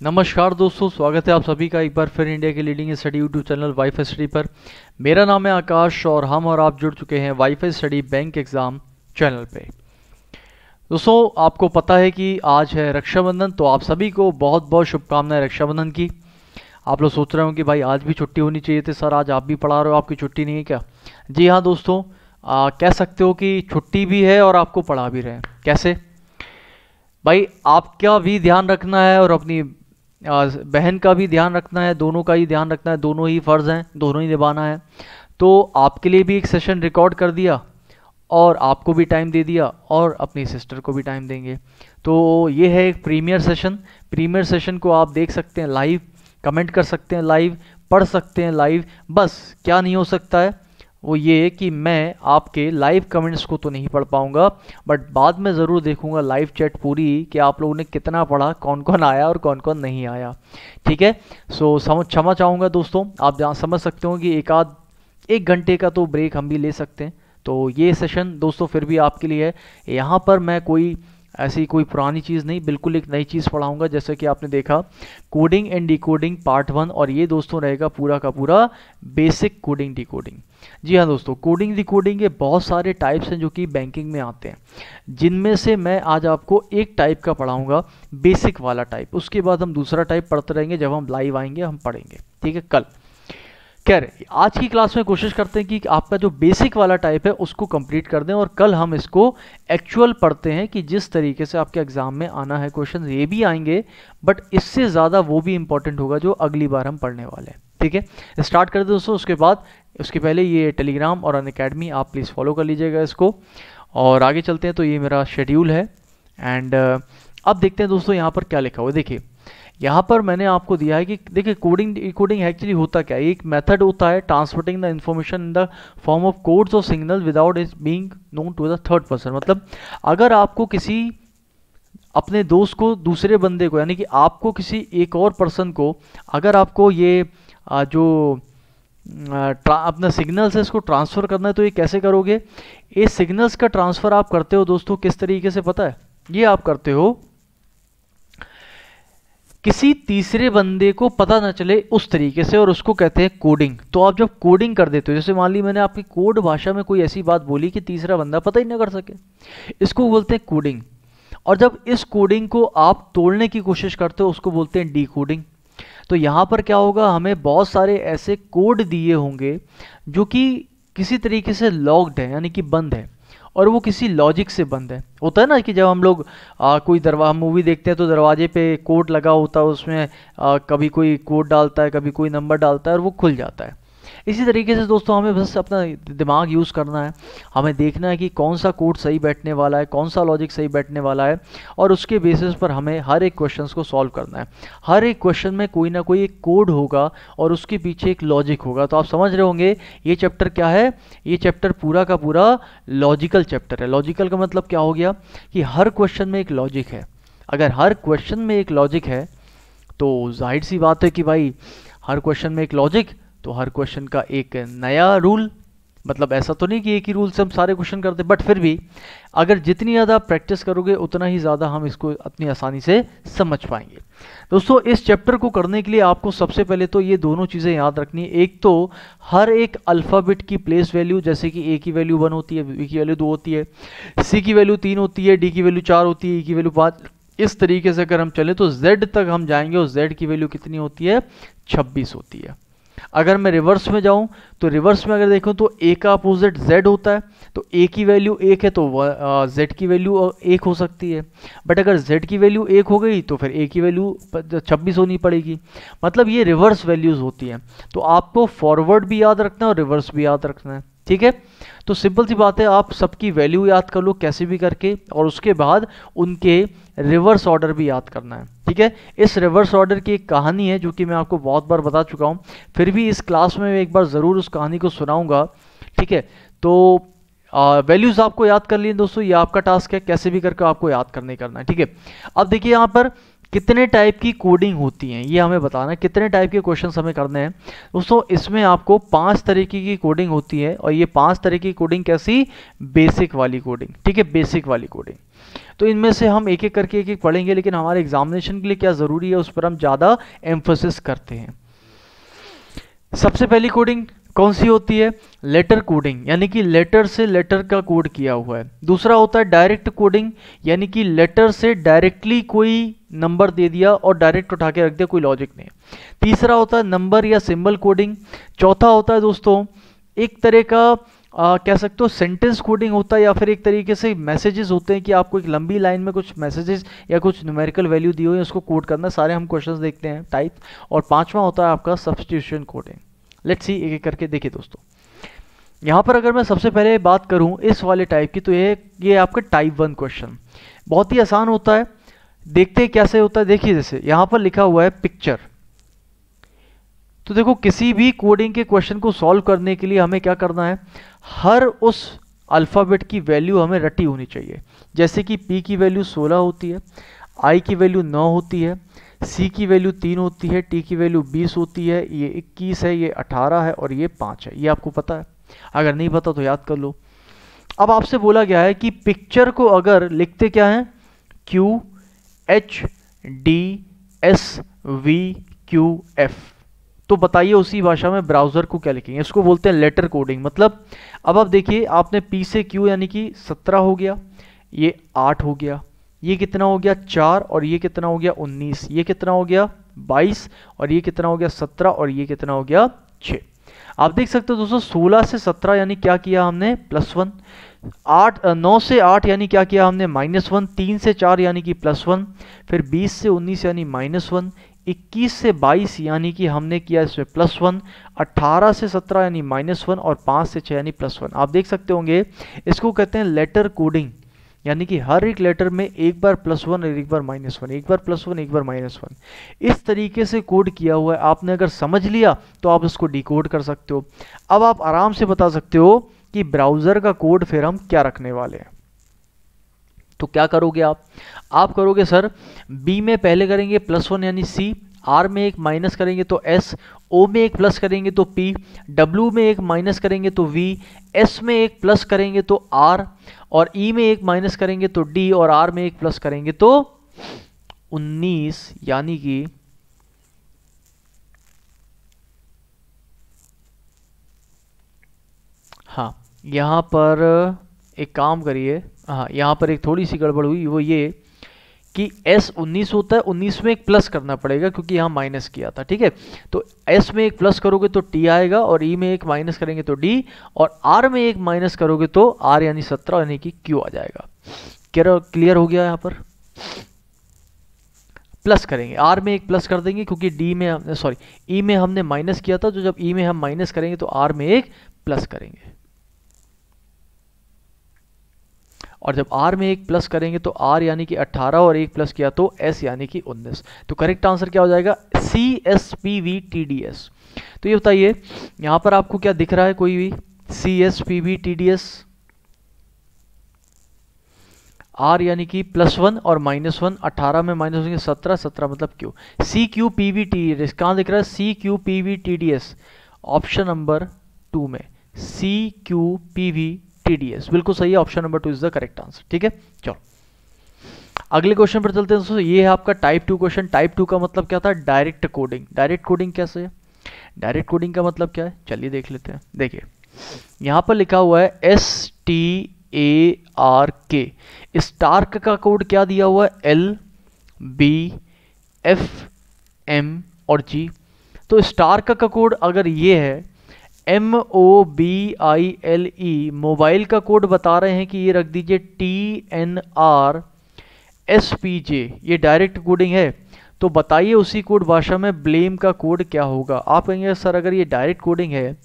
नमस्कार दोस्तों, स्वागत है आप सभी का एक बार फिर इंडिया के leading study YouTube channel wifi study पर। मेरा नाम है आकाश और हम और आप जुड़ चुके हैं wifi study bank exam channel पे। दोस्तों, आपको पता है कि आज है रक्षाबंधन, तो आप सभी को बहुत बहुत शुभकामनाएं रक्षाबंधन की। आप लोग सोच रहे हो कि भाई आज भी छुट्टी होनी चाहिए थी सर, आज आप भी पढ़ा रहे हो, आपकी छुट्टी नहीं है क्या? जी हाँ दोस्तों, कह सकते हो कि छुट्टी भी है और आपको पढ़ा भी रहे हैं। कैसे भाई? आपका भी ध्यान रखना है और अपनी बहन का भी ध्यान रखना है, दोनों का ही ध्यान रखना है, दोनों ही फर्ज हैं, दोनों ही निभाना है। तो आपके लिए भी एक सेशन रिकॉर्ड कर दिया और आपको भी टाइम दे दिया और अपनी सिस्टर को भी टाइम देंगे। तो ये है एक प्रीमियर सेशन। प्रीमियर सेशन को आप देख सकते हैं लाइव, कमेंट कर सकते हैं लाइव, पढ़ सकते हैं लाइव। बस क्या नहीं हो सकता है वो ये कि मैं आपके लाइव कमेंट्स को तो नहीं पढ़ पाऊंगा, बट बाद में ज़रूर देखूंगा लाइव चैट पूरी कि आप लोगों ने कितना पढ़ा, कौन कौन आया और कौन कौन नहीं आया। ठीक है, सो क्षमा चाहूँगा दोस्तों। आप जहाँ समझ सकते हो कि एक घंटे का तो ब्रेक हम भी ले सकते हैं। तो ये सेशन दोस्तों फिर भी आपके लिए है। यहाँ पर मैं ऐसी कोई पुरानी चीज़ नहीं, बिल्कुल एक नई चीज़ पढ़ाऊंगा। जैसे कि आपने देखा कोडिंग एंड डिकोडिंग पार्ट 1, और ये दोस्तों रहेगा पूरा का पूरा बेसिक कोडिंग डिकोडिंग। जी हाँ दोस्तों, कोडिंग डिकोडिंग के बहुत सारे टाइप्स हैं जो कि बैंकिंग में आते हैं, जिनमें से मैं आज आपको एक टाइप का पढ़ाऊंगा, बेसिक वाला टाइप। उसके बाद हम दूसरा टाइप पढ़ते रहेंगे, जब हम लाइव आएंगे हम पढ़ेंगे। ठीक है, कल खैर आज की क्लास में कोशिश करते हैं कि आपका जो बेसिक वाला टाइप है उसको कंप्लीट कर दें, और कल हम इसको एक्चुअल पढ़ते हैं कि जिस तरीके से आपके एग्जाम में आना है। क्वेश्चन ये भी आएंगे, बट इससे ज़्यादा वो भी इंपॉर्टेंट होगा जो अगली बार हम पढ़ने वाले हैं। ठीक है, स्टार्ट कर दे दोस्तों। उसके पहले ये टेलीग्राम और अनअकैडमी आप प्लीज़ फॉलो कर लीजिएगा इसको, और आगे चलते हैं। तो ये मेरा शेड्यूल है, एंड अब देखते हैं दोस्तों यहाँ पर क्या लिखा हुआ है। देखिए यहाँ पर मैंने आपको दिया है कि देखिए कोडिंग एक्चुअली होता क्या है। एक मेथड होता है transporting the information in the form of codes और signal without it being known to the third person. मतलब अगर आपको किसी अपने दोस्त को, दूसरे बंदे को, यानी कि आपको किसी एक और पर्सन को, अगर आपको ये जो अपना सिग्नल्स है इसको ट्रांसफ़र करना है, तो ये कैसे करोगे? ये सिग्नल्स का ट्रांसफ़र आप करते हो दोस्तों किस तरीके से पता है? ये आप करते हो किसी तीसरे बंदे को पता ना चले उस तरीके से, और उसको कहते हैं कोडिंग। तो आप जब कोडिंग कर देते हो, जैसे मान ली मैंने आपकी कोड भाषा में कोई ऐसी बात बोली कि तीसरा बंदा पता ही ना कर सके, इसको बोलते हैं कोडिंग। और जब इस कोडिंग को आप तोड़ने की कोशिश करते हो उसको बोलते हैं डीकोडिंग। तो यहाँ पर क्या होगा, हमें बहुत सारे ऐसे कोड दिए होंगे जो कि किसी तरीके से लॉक्ड है, यानी कि बंद है, और वो किसी लॉजिक से बंद है। होता है ना कि जब हम लोग कोई मूवी देखते हैं तो दरवाजे पे कोड लगा होता है, उसमें कभी कोई कोड डालता है, कभी कोई नंबर डालता है और वो खुल जाता है। इसी तरीके से दोस्तों हमें बस अपना दिमाग यूज़ करना है, हमें देखना है कि कौन सा कोड सही बैठने वाला है, कौन सा लॉजिक सही बैठने वाला है, और उसके बेसिस पर हमें हर एक क्वेश्चन को सॉल्व करना है। हर एक क्वेश्चन में कोई ना कोई एक कोड होगा और उसके पीछे एक लॉजिक होगा। तो आप समझ रहे होंगे ये चैप्टर क्या है। ये चैप्टर पूरा का पूरा लॉजिकल चैप्टर है। लॉजिकल का मतलब क्या हो गया कि हर क्वेश्चन में एक लॉजिक है। अगर हर क्वेश्चन में एक लॉजिक है तो जाहिर सी बात है कि भाई हर क्वेश्चन में एक लॉजिक, तो हर क्वेश्चन का एक नया रूल। मतलब ऐसा तो नहीं कि एक ही रूल से हम सारे क्वेश्चन करते, बट फिर भी अगर जितनी ज़्यादा प्रैक्टिस करोगे उतना ही ज़्यादा हम इसको अपनी आसानी से समझ पाएंगे। दोस्तों इस चैप्टर को करने के लिए आपको सबसे पहले तो ये दोनों चीज़ें याद रखनी है। एक तो हर एक अल्फ़ाबेट की प्लेस वैल्यू, जैसे कि ए की वैल्यू 1 होती है, बी की वैल्यू 2 होती है, सी की वैल्यू 3 होती है, डी की वैल्यू 4 होती है, ई की वैल्यू 5। इस तरीके से अगर हम चले तो Z तक हम जाएंगे, और Z की वैल्यू कितनी होती है? 26 होती है। अगर मैं रिवर्स में जाऊं तो रिवर्स में अगर देखूं तो A का अपोजिट Z होता है, तो A की वैल्यू 1 है तो Z की वैल्यू 1 हो सकती है। बट अगर Z की वैल्यू 1 हो गई तो फिर A की वैल्यू 26 होनी पड़ेगी। मतलब ये रिवर्स वैल्यूज़ होती हैं। तो आपको फॉरवर्ड भी याद रखना है और रिवर्स भी याद रखना है। ठीक है, तो सिंपल सी बात है, आप सबकी वैल्यू याद कर लो कैसे भी करके, और उसके बाद उनके रिवर्स ऑर्डर भी याद करना है। ठीक है, इस रिवर्स ऑर्डर की एक कहानी है जो कि मैं आपको बहुत बार बता चुका हूँ, फिर भी इस क्लास में मैं एक बार ज़रूर उस कहानी को सुनाऊंगा। ठीक है, तो वैल्यूज़ आपको याद कर लिए दोस्तों, ये आपका टास्क है, कैसे भी करके आपको याद करना है। ठीक है, अब देखिए यहाँ पर कितने टाइप की कोडिंग होती हैं ये हमें बताना है, कितने टाइप के क्वेश्चंस हमें करने हैं दोस्तों। इसमें आपको 5 तरीके की कोडिंग होती है और ये 5 तरह की कोडिंग कैसी, बेसिक वाली कोडिंग, ठीक है, बेसिक वाली कोडिंग। तो इनमें से हम एक एक करके एक एक पढ़ेंगे, लेकिन हमारे एग्जामिनेशन के लिए क्या ज़रूरी है उस पर हम ज़्यादा एम्फोसिस करते हैं। सबसे पहली कोडिंग कौन सी होती है, लेटर कोडिंग, यानी कि लेटर से लेटर का कोड किया हुआ है। दूसरा होता है डायरेक्ट कोडिंग, यानी कि लेटर से डायरेक्टली कोई नंबर दे दिया और डायरेक्ट उठा के रख दिया, कोई लॉजिक नहीं। तीसरा होता है नंबर या सिंबल कोडिंग। चौथा होता है दोस्तों एक तरह का कह सकते हो सेंटेंस कोडिंग होता है, या फिर एक तरीके से मैसेजेस होते हैं कि आपको एक लंबी लाइन में कुछ मैसेजेस या कुछ न्यूमेरिकल वैल्यू दी हुई है, उसको कोड करना। सारे हम क्वेश्चंस देखते हैं टाइप। और पांचवा होता है आपका सब्स्टिट्यूशन कोडिंग। लेट्स सी एक एक करके देखिए दोस्तों। यहाँ पर अगर मैं सबसे पहले बात करूँ इस वाले टाइप की, तो ये आपका टाइप 1 क्वेश्चन बहुत ही आसान होता है। देखते हैं कैसे होता है। देखिए जैसे यहाँ पर लिखा हुआ है पिक्चर, तो देखो किसी भी कोडिंग के क्वेश्चन को सॉल्व करने के लिए हमें क्या करना है, हर उस अल्फ़ाबेट की वैल्यू हमें रटी होनी चाहिए। जैसे कि P की वैल्यू 16 होती है, I की वैल्यू 9 होती है, C की वैल्यू 3 होती है, T की वैल्यू 20 होती है, ये 21 है, ये 18 है और ये 5 है। ये आपको पता है, अगर नहीं पता तो याद कर लो। अब आपसे बोला गया है कि पिक्चर को अगर लिखते क्या है, QHDSVQF, तो बताइए उसी भाषा में ब्राउज़र को क्या लिखेंगे। इसको बोलते हैं लेटर कोडिंग। मतलब अब आप देखिए, आपने P से Q यानी कि 17 हो गया, ये 8 हो गया, ये कितना हो गया 4, और ये कितना हो गया 19, ये कितना हो गया 22, और ये कितना हो गया 17, और ये कितना हो गया 6। आप देख सकते हो दोस्तों 16 से 17 यानी क्या किया हमने, +1। 9 से 8 यानी क्या किया हमने, -1। 3 से 4 यानी कि +1। फिर 20 से 19 यानी -1। 21 से 22 यानी कि हमने किया इसमें +1। 18 से 17 यानी -1, और 5 से 6 यानी +1। आप देख सकते होंगे इसको कहते हैं लेटर कोडिंग, यानी कि हर एक लेटर में एक बार +1 और एक बार -1, एक बार +1 एक बार -1, इस तरीके से कोड किया हुआ है। आपने अगर समझ लिया तो आप इसको डिकोड कर सकते हो। अब आप आराम से बता सकते हो कि ब्राउज़र का कोड फिर हम क्या रखने वाले हैं। तो क्या करोगे आप करोगे सर, B में पहले करेंगे +1 यानी C, R में एक माइनस करेंगे तो S, O में एक प्लस करेंगे तो P, W में एक माइनस करेंगे तो V, S में एक प्लस करेंगे तो R, और E में एक माइनस करेंगे तो D, और R में एक प्लस करेंगे तो 19, यानी कि हाँ यहाँ पर एक काम करिए, हाँ यहाँ पर एक थोड़ी सी गड़बड़ हुई, वो ये कि S 19 होता है, 19 में एक प्लस करना पड़ेगा क्योंकि यहाँ माइनस किया था, ठीक है। तो S में एक प्लस करोगे तो T आएगा, और E में एक माइनस करेंगे तो D, और R में एक माइनस करोगे तो R यानी 17 यानी कि Q आ जाएगा। क्लियर हो गया। यहाँ पर प्लस करेंगे, R में एक प्लस कर देंगे क्योंकि E में हमने माइनस किया था, तो जब E में हम माइनस करेंगे तो R में एक प्लस करेंगे, और जब R में एक प्लस करेंगे तो R यानी कि 18, और एक प्लस किया तो S यानी कि 19। तो करेक्ट आंसर क्या हो जाएगा, CSPVTDS। तो ये बताइए यहाँ पर आपको क्या दिख रहा है, कोई भी CSPVTDS, R यानी कि +1 और -1, 18 में माइनस होंगे 17, 17 मतलब Q। CQPVTDS कहाँ दिख रहा है, CQPVTDS ऑप्शन नंबर 2 में, CQPVTDS बिल्कुल सही है, option number 2 is the correct answer. ठीक है, चलो अगले क्वेश्चन पर चलते हैं दोस्तों। ये है आपका टाइप 2 क्वेश्चन। टाइप 2 का मतलब क्या था, डायरेक्ट कोडिंग। डायरेक्ट कोडिंग कैसे है, डायरेक्ट कोडिंग का मतलब क्या है, चलिए देख लेते हैं। देखिए यहाँ पर लिखा हुआ है STARK, स्टार्क का कोड क्या दिया हुआ है, LBFM और G। तो स्टार्क का कोड अगर ये है MOBILE, मोबाइल का कोड बता रहे हैं कि ये रख दीजिए TNRSPJ, ये डायरेक्ट कोडिंग है। तो बताइए उसी कोड भाषा में ब्लेम का कोड क्या होगा। आप कहेंगे सर अगर ये डायरेक्ट कोडिंग है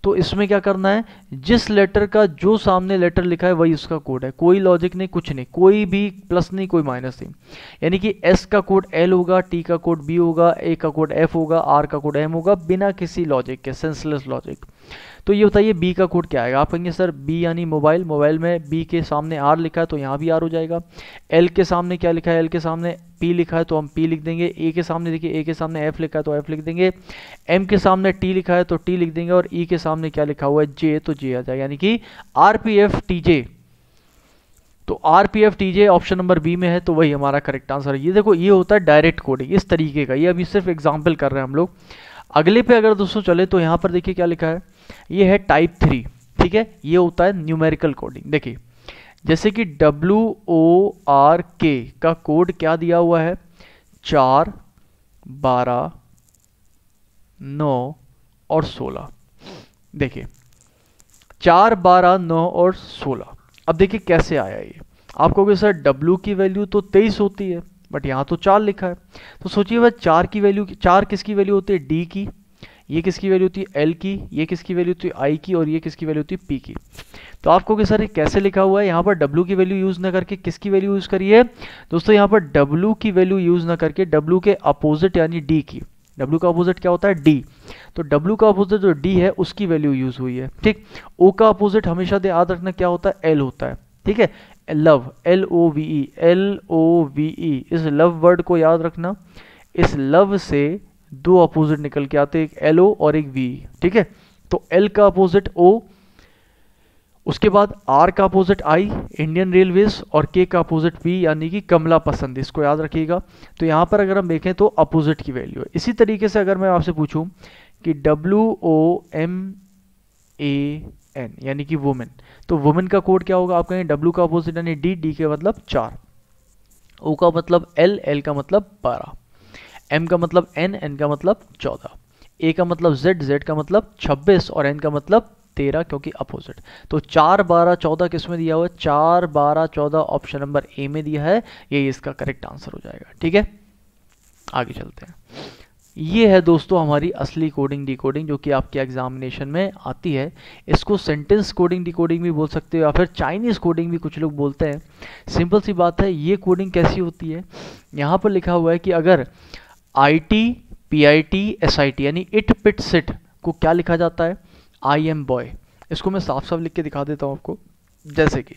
तो इसमें क्या करना है, जिस लेटर का जो सामने लेटर लिखा है वही उसका कोड है, कोई लॉजिक नहीं, कुछ नहीं, कोई भी प्लस नहीं, कोई माइनस नहीं। यानी कि एस का कोड एल होगा, टी का कोड बी होगा, ए का कोड एफ होगा, आर का कोड एम होगा, बिना किसी लॉजिक के, सेंसलेस लॉजिक। तो ये बताइए बी का कोड क्या आएगा? आप कहेंगे सर बी यानी मोबाइल, मोबाइल में बी के सामने आर लिखा है तो यहाँ भी आर हो जाएगा। एल के सामने क्या लिखा है? एल के सामने पी लिखा है तो हम पी लिख देंगे। ए के सामने देखिए, ए के सामने एफ लिखा है तो एफ लिख देंगे। एम के सामने टी लिखा है तो टी लिख देंगे, और ई के सामने क्या लिखा हुआ है? जे, तो जे आ जाएगा, यानी कि आर पी एफ टी जे। तो आर पी एफ टी जे ऑप्शन नंबर बी में है, तो वही हमारा करेक्ट आंसर है। ये देखो, ये होता है डायरेक्ट कोडिंग इस तरीके का, ये अभी सिर्फ एग्जाम्पल कर रहे हैं हम लोग। अगले पे अगर दोस्तों चले तो यहाँ पर देखिए क्या लिखा है, ये है टाइप 3, ठीक है, ये होता है न्यूमेरिकल कोडिंग। देखिए जैसे कि WORK का कोड क्या दिया हुआ है? 4, 12, 9 और 16। देखिए 4, 12, 9 और 16। अब देखिए कैसे आया ये। आप कहोगे सर W की वैल्यू तो 23 होती है, बट यहाँ तो 4 लिखा है। तो सोचिए भाई 4 की वैल्यू, 4 किसकी वैल्यू होती है? D की। ये किसकी वैल्यू होती है? L की। ये किसकी वैल्यू होती है? I की। और ये किसकी वैल्यू होती है? P की। तो आप कहोगे सर ये कैसे लिखा हुआ है? यहाँ पर W की वैल्यू यूज ना करके किसकी वैल्यू यूज करिए दोस्तों? यहाँ पर W की वैल्यू यूज ना करके W के अपोजिट यानी D की। W का अपोजिट क्या होता है? D। तो W का अपोजिट जो D है उसकी वैल्यू यूज हुई है, ठीक। O का अपोजिट हमेशा याद रखना क्या होता है? L होता है, ठीक है। लव, LOVE, LOVE, इस लव वर्ड को याद रखना। इस लव से दो अपोजिट निकल के आते हैं, एक LO और एक VE, ठीक है। तो L का अपोजिट O, उसके बाद R का अपोजिट I, इंडियन रेलवेज, और K का अपोजिट P यानी कि कमला पसंद, इसको याद रखिएगा। तो यहाँ पर अगर हम देखें तो अपोजिट की वैल्यू है। इसी तरीके से अगर मैं आपसे पूछूं कि WOMAN यानी कि वुमेन, तो वुमेन का कोड क्या होगा? आप कहेंगे W का अपोजिट यानी D का मतलब 4, O का मतलब L का मतलब 12, M का मतलब N का मतलब 14, A का मतलब Z का मतलब 26 और N का मतलब 13, क्योंकि अपोजिट। तो 4, 12, 14 किस में दिया हुआ है? 4, 12, 14 ऑप्शन नंबर ए में दिया है, यही इसका करेक्ट आंसर हो जाएगा, ठीक है। आगे चलते हैं। ये है दोस्तों हमारी असली कोडिंग डिकोडिंग जो कि आपके एग्जामिनेशन में आती है। इसको सेंटेंस कोडिंग डिकोडिंग भी बोल सकते हो, या फिर चाइनीज़ कोडिंग भी कुछ लोग बोलते हैं। सिंपल सी बात है, ये कोडिंग कैसी होती है? यहाँ पर लिखा हुआ है कि अगर IT, PIT, SIT यानी इट पिट सिट को क्या लिखा जाता है? I am boy। इसको मैं साफ साफ लिख के दिखा देता हूँ आपको, जैसे कि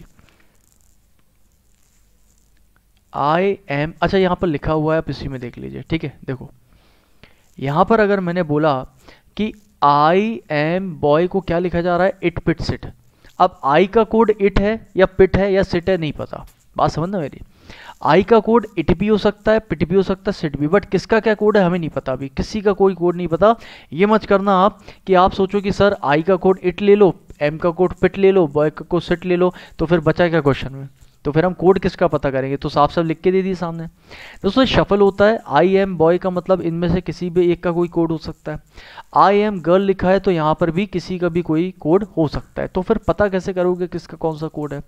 I am, अच्छा यहाँ पर लिखा हुआ है, आप इसी में देख लीजिए, ठीक है। देखो यहाँ पर अगर मैंने बोला कि I am boy को क्या लिखा जा रहा है? It pit sit. अब I का कोड इट है या पिट है या सिट है, नहीं पता, बात समझना मेरी। आई का कोड इट भी हो सकता है, पिट भी हो सकता है, सिट भी, बट किसका क्या कोड है हमें नहीं पता, अभी किसी का कोई कोड नहीं पता। ये मत करना आप कि आप सोचो कि सर आई का कोड इट ले लो, एम का कोड पिट ले लो, बॉय का कोड सिट ले लो, तो फिर बचा क्या क्वेश्चन में? तो फिर हम कोड किसका पता करेंगे? तो साफ साफ लिख के दे दिए सामने। दोस्तों शफल होता है, आई एम बॉय का मतलब इनमें से किसी भी एक का कोई कोड हो सकता है। आई एम गर्ल लिखा है तो यहाँ पर भी किसी का भी कोई कोड हो सकता है। तो फिर पता कैसे करोगे किसका कौन सा कोड है?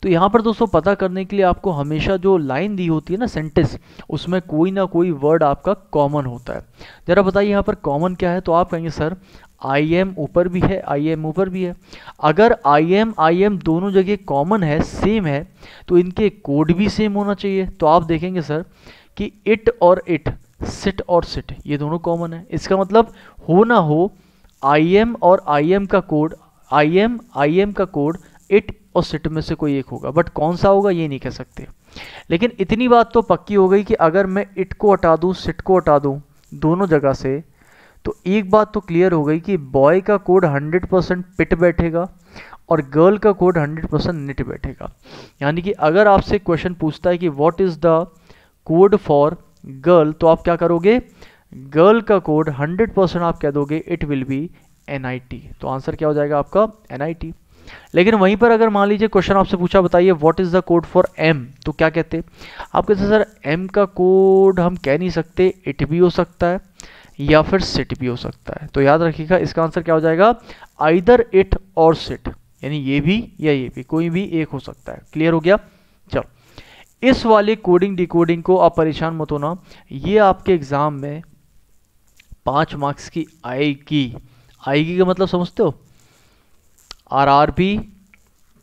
तो यहाँ पर दोस्तों पता करने के लिए आपको हमेशा जो लाइन दी होती है ना, सेंटेंस, उसमें कोई ना कोई वर्ड आपका कॉमन होता है। जरा बताइए यहाँ पर कॉमन क्या है? तो आप कहेंगे सर आई एम ऊपर भी है, आई एम ऊपर भी है। अगर आई एम दोनों जगह कॉमन है, सेम है, तो इनके कोड भी सेम होना चाहिए। तो आप देखेंगे सर कि इट और इट, सिट और सिट, ये दोनों कॉमन है। इसका मतलब हो ना हो आई एम और आई एम का कोड, आई एम का कोड इट और सिट में से कोई एक होगा, बट कौन सा होगा ये नहीं कह सकते। लेकिन इतनी बात तो पक्की हो गई कि अगर मैं इट को हटा दूं, सिट को हटा दूं दोनों जगह से, तो एक बात तो क्लियर हो गई कि बॉय का कोड 100% पिट बैठेगा और गर्ल का कोड 100% निट बैठेगा। यानी कि अगर आपसे क्वेश्चन पूछता है कि what is the code for girl, तो आप क्या करोगे? गर्ल का कोड 100% आप कह दोगे इट विल बी NIT। तो आंसर क्या हो जाएगा आपका? NIT। लेकिन वहीं पर अगर मान लीजिए क्वेश्चन आपसे पूछा बताइए what is the code for M, तो क्या कहते? आप कहते सर M का कोड हम कह नहीं सकते, इट भी हो सकता है या फिर सिट भी हो सकता है। तो याद रखिएगा इसका आंसर क्या हो जाएगा? आइदर इट और सिट, यानी ये भी या ये भी, कोई भी एक हो सकता है। क्लियर हो गया? चलो इस वाले कोडिंग डिकोडिंग को आप परेशान मत होना, ये आपके एग्जाम में 5 मार्क्स की आएगी। आएगी का मतलब समझते हो? आरआरबी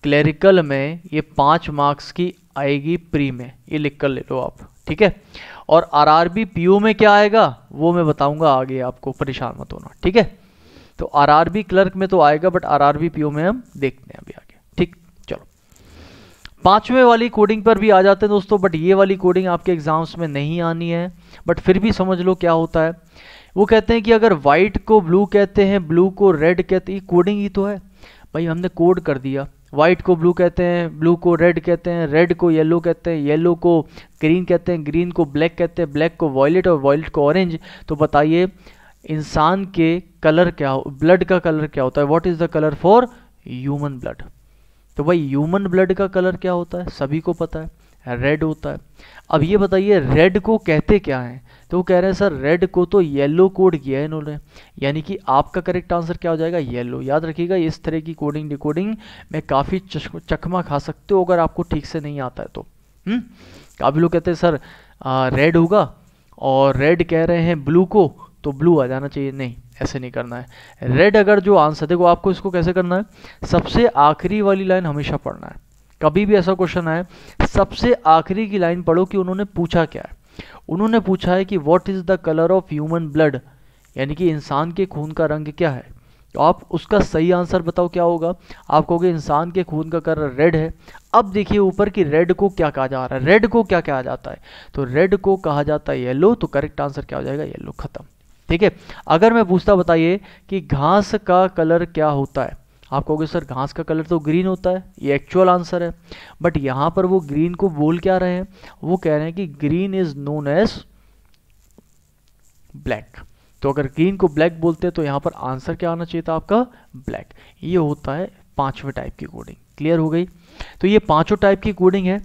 क्लरिकल में ये 5 मार्क्स की आएगी प्री में, ये लिख कर ले लो आप, ठीक है। और आरआरबी पीओ में क्या आएगा वो मैं बताऊंगा आगे, आपको परेशान मत होना, ठीक है। तो आरआरबी क्लर्क में तो आएगा, बट आरआरबी पीओ में हम देखते हैं अभी आगे, ठीक। चलो 5वें वाली कोडिंग पर भी आ जाते हैं दोस्तों, बट ये वाली कोडिंग आपके एग्जाम्स में नहीं आनी है, बट फिर भी समझ लो क्या होता है। वो कहते हैं कि अगर व्हाइट को ब्लू कहते हैं, ब्लू को रेड कहते हैं, कोडिंग ही तो है भाई, हमने कोड कर दिया। व्हाइट को ब्लू कहते हैं, ब्लू को रेड कहते हैं, रेड को येलो कहते हैं, येलो को ग्रीन कहते हैं, ग्रीन को ब्लैक कहते हैं, ब्लैक को वॉयलेट और वॉयलेट को ऑरेंज। तो बताइए इंसान के कलर क्या हो, ब्लड का कलर क्या होता है, what is the colour for human blood. तो भाई ह्यूमन ब्लड का कलर क्या होता है, सभी को पता है, रेड होता है। अब ये बताइए रेड को कहते क्या है, तो वो कह रहे हैं सर रेड को तो येलो कोड किया है इन्होंने, यानी कि आपका करेक्ट आंसर क्या हो जाएगा, येलो। याद रखिएगा इस तरह की कोडिंग डिकोडिंग में काफ़ी चकमा खा सकते हो अगर आपको ठीक से नहीं आता है तो। काफ़ी लोग कहते हैं सर रेड होगा और रेड कह रहे हैं ब्लू को, तो ब्लू आ जाना चाहिए, नहीं ऐसे नहीं करना है। रेड अगर जो आंसर, देखो आपको इसको कैसे करना है, सबसे आखिरी वाली लाइन हमेशा पढ़ना है। कभी भी ऐसा क्वेश्चन आए सबसे आखिरी की लाइन पढ़ो कि उन्होंने पूछा क्या है। उन्होंने पूछा है कि what is the colour of human blood, यानी कि इंसान के खून का रंग क्या है। तो आप उसका सही आंसर बताओ क्या होगा, आप कहोगे इंसान के खून का कलर रेड है। अब देखिए ऊपर की रेड को क्या कहा जा रहा है, रेड को क्या कहा जाता है, तो रेड को कहा जाता है येलो, तो करेक्ट आंसर क्या हो जाएगा, येलो, खत्म, ठीक है। अगर मैं पूछता बताइए कि घास का कलर क्या होता है, आप कहोगे सर घास का कलर तो ग्रीन होता है, ये एक्चुअल आंसर है, बट यहाँ पर वो ग्रीन को बोल क्या रहे हैं, वो कह रहे हैं कि green is known as black. तो अगर ग्रीन को ब्लैक बोलते हैं तो यहाँ पर आंसर क्या आना चाहिए था आपका, ब्लैक। ये होता है 5वें टाइप की कोडिंग, क्लियर हो गई। तो ये 5 टाइप की कोडिंग है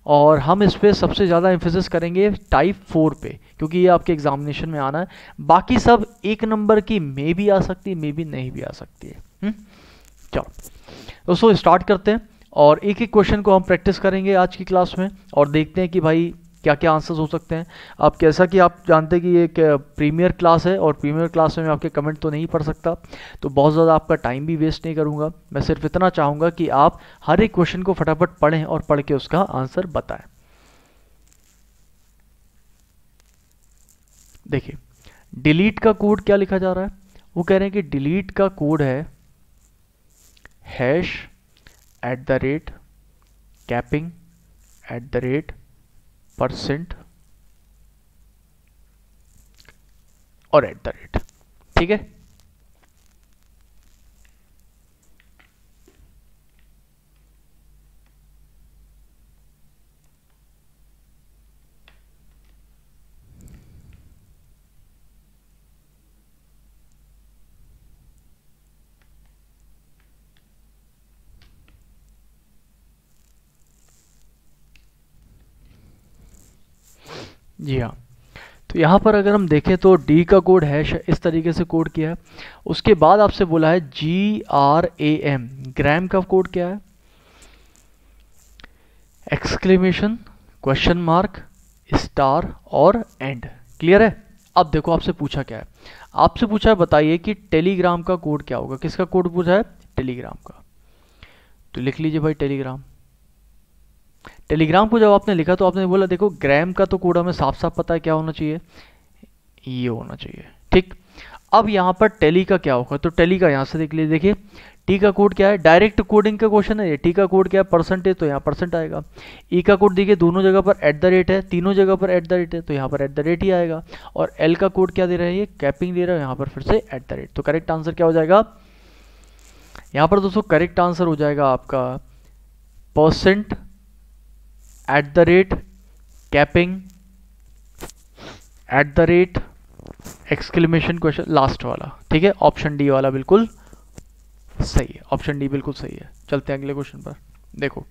और हम इस पे सबसे ज़्यादा एम्फेसिस करेंगे टाइप 4 पे, क्योंकि ये आपके एग्जामिनेशन में आना है। बाकी सब 1 नंबर की मे भी आ सकती है, मे भी नहीं भी आ सकती है। चलो दोस्तों स्टार्ट करते हैं और एक एक क्वेश्चन को हम प्रैक्टिस करेंगे आज की क्लास में और देखते हैं कि भाई क्या क्या आंसर्स हो सकते हैं। अब कैसा कि आप जानते हैं कि ये एक प्रीमियर क्लास है और प्रीमियर क्लास में मैं आपके कमेंट तो नहीं पढ़ सकता, तो बहुत ज़्यादा आपका टाइम भी वेस्ट नहीं करूँगा। मैं सिर्फ इतना चाहूँगा कि आप हर एक क्वेश्चन को फटाफट पढ़ें और पढ़ के उसका आंसर बताएं। देखिए डिलीट का कोड क्या लिखा जा रहा है, वो कह रहे हैं कि डिलीट का कोड है #, कैपिंग, %, और @, ठीक है। जी हाँ, तो यहाँ पर अगर हम देखें तो डी का कोड हैश इस तरीके से कोड किया है। उसके बाद आपसे बोला है GRAM, ग्राम का कोड क्या है, एक्सक्लेमेशन, क्वेश्चन मार्क, स्टार और एंड, क्लियर है। अब देखो आपसे पूछा क्या है, आपसे पूछा है बताइए कि टेलीग्राम का कोड क्या होगा। किसका कोड पूछा है, टेलीग्राम का। तो लिख लीजिए भाई टेलीग्राम। टेलीग्राम को जब आपने लिखा तो आपने बोला देखो ग्राम का तो कोड हमें साफ साफ पता है क्या होना चाहिए, ये होना चाहिए, ठीक। अब यहाँ पर टेली का क्या होगा, तो टेली का यहाँ से देख लीजिए। देखिए टी का कोड क्या है, डायरेक्ट कोडिंग का क्वेश्चन है ये। टी का कोड क्या है, परसेंटेज, तो यहाँ परसेंट आएगा। ई का कोड देखिए दोनों जगह पर @ है, तीनों जगह पर @ है, तो यहाँ पर @ ही आएगा। और एल का कोड क्या दे रहा है, ये कैपिंग दे रहा है, यहाँ पर फिर से @। तो करेक्ट आंसर क्या हो जाएगा, यहाँ पर दोस्तों करेक्ट आंसर हो जाएगा आपका %, @ कैपिंग, @ एक्सक्लेमेशन क्वेश्चन, लास्ट वाला, ठीक है। ऑप्शन डी वाला बिल्कुल सही है, ऑप्शन डी बिल्कुल सही है। चलते हैं अगले क्वेश्चन पर। देखो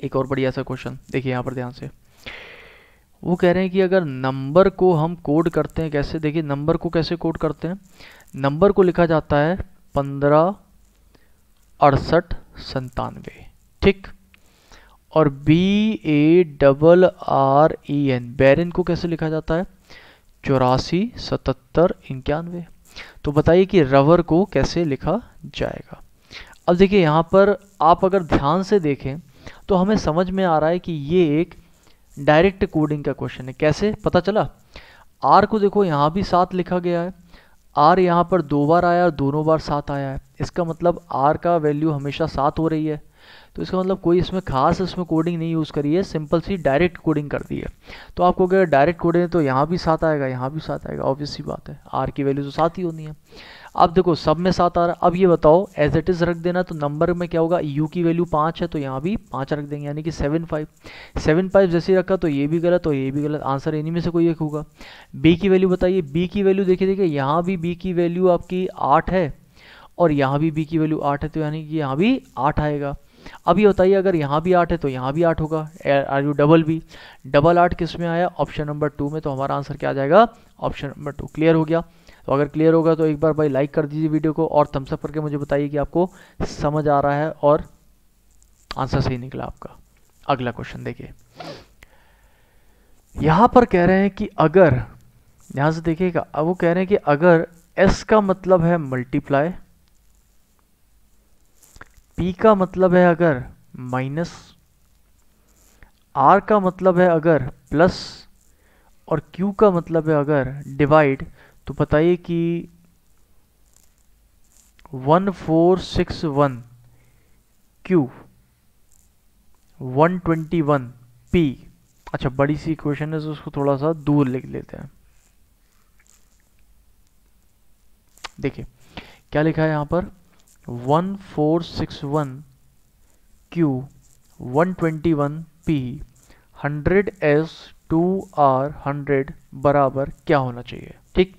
एक और बढ़िया सा क्वेश्चन, देखिए यहाँ पर ध्यान से। वो कह रहे हैं कि अगर नंबर को हम कोड करते हैं कैसे, देखिए नंबर को कैसे कोड करते हैं। नंबर को लिखा जाता है 15, 68, 97, ठीक। और BARREN, बैरन को कैसे लिखा जाता है, 84, 77, 91। तो बताइए कि रवर को कैसे लिखा जाएगा। अब देखिए यहाँ पर आप अगर ध्यान से देखें तो हमें समझ में आ रहा है कि ये एक डायरेक्ट कोडिंग का क्वेश्चन है। कैसे पता चला? आर को देखो यहाँ भी 7 लिखा गया है, आर यहाँ पर 2 बार आया और दोनों बार 7 आया है, इसका मतलब आर का वैल्यू हमेशा 7 हो रही है। तो इसका मतलब कोई इसमें खास इसमें कोडिंग नहीं यूज़ करी है, सिंपल सी डायरेक्ट कोडिंग कर दी है। तो आपको अगर डायरेक्ट कोडिंग है तो यहाँ भी 7 आएगा, यहाँ भी 7 आएगा, ऑब्वियस सी बात है, आर की वैल्यू तो 7 ही होनी है। अब देखो सब में 7 आ रहा है। अब ये बताओ एज इट इज़ रख देना, तो नंबर में क्या होगा, यू की वैल्यू 5 है तो यहाँ भी 5 रख देंगे, यानी कि 7 5। 7 5 जैसे ही रखा तो ये भी गलत और ये भी गलत, आंसर इन्हीं में से कोई एक होगा। बी की वैल्यू बताइए, बी की वैल्यू देखिए देखिए यहाँ भी बी की वैल्यू आपकी 8 है और यहाँ भी बी की वैल्यू 8 है, तो यानी कि यहाँ भी 8 आएगा। अब ये बताइए अगर यहाँ भी 8 है तो यहाँ भी 8 होगा। R U double B, double 8 किस में आया, ऑप्शन नंबर 2 में, तो हमारा आंसर क्या आ जाएगा, ऑप्शन नंबर 2। क्लियर हो गया? तो अगर क्लियर होगा तो एक बार भाई लाइक कर दीजिए वीडियो को और थम्स अप करके मुझे बताइए कि आपको समझ आ रहा है और आंसर सही निकला आपका। अगला क्वेश्चन देखिए, यहां पर कह रहे हैं कि अगर, ध्यान से देखिएगा, अब वो कह रहे हैं कि अगर s का मतलब है मल्टीप्लाई, p का मतलब है अगर माइनस, r का मतलब है अगर प्लस और q का मतलब है अगर डिवाइड, तो बताइए कि 1461 Q 121 P। अच्छा बड़ी सी इक्वेशन है तो उसको थोड़ा सा दूर लिख लेते हैं। देखिए क्या लिखा है यहाँ पर, 1461 Q 121 P 100S 2R 100 बराबर क्या होना चाहिए। ठीक,